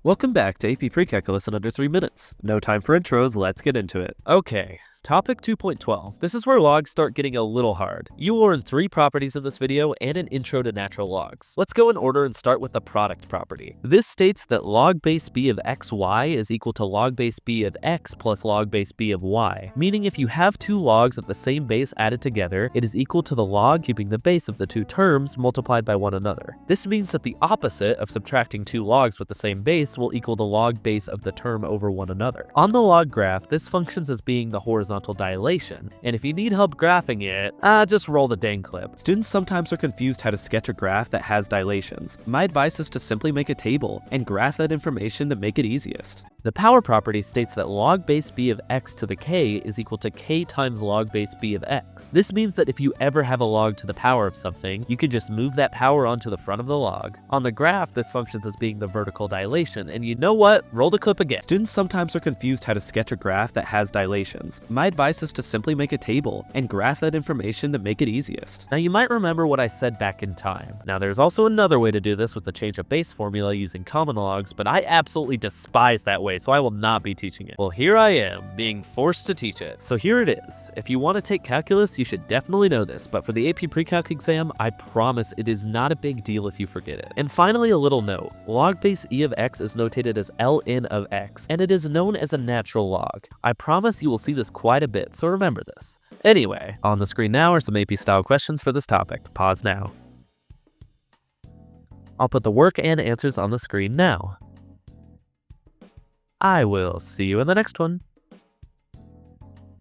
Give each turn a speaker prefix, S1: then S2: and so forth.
S1: Welcome back to AP Precalculus in under 3 minutes. No time for intros, let's get into it. Okay, topic 2.12. This is where logs start getting a little hard. You will learn 3 properties in this video and an intro to natural logs. Let's go in order and start with the product property. This states that log base b of xy is equal to log base b of x plus log base b of y, meaning if you have 2 logs of the same base added together, it is equal to the log keeping the base of the 2 terms multiplied by one another. This means that the opposite of subtracting 2 logs with the same base will equal the log base of the term over one another. On the log graph, this functions as being the horizontal dilation, and if you need help graphing it, just roll the dang clip. Students sometimes are confused how to sketch a graph that has dilations. My advice is to simply make a table and graph that information to make it easiest. The power property states that log base b of x to the k is equal to k times log base b of x. This means that if you ever have a log to the power of something, you can just move that power onto the front of the log. On the graph, this functions as being the vertical dilation, and you know what? Roll the clip again. Students sometimes are confused how to sketch a graph that has dilations. My advice is to simply make a table and graph that information to make it easiest. Now you might remember what I said back in time. Now there's also another way to do this with the change of base formula using common logs, but I absolutely despise that way, so I will not be teaching it. Well, here I am, being forced to teach it. So here it is. If you want to take calculus, you should definitely know this, but for the AP Pre-Calc exam, I promise it is not a big deal if you forget it. And finally, a little note. Log base e of x is notated as ln of x, and it is known as a natural log. I promise you will see this quite a bit, so remember this. Anyway, on the screen now are some AP-style questions for this topic. Pause now. I'll put the work and answers on the screen now. I will see you in the next one.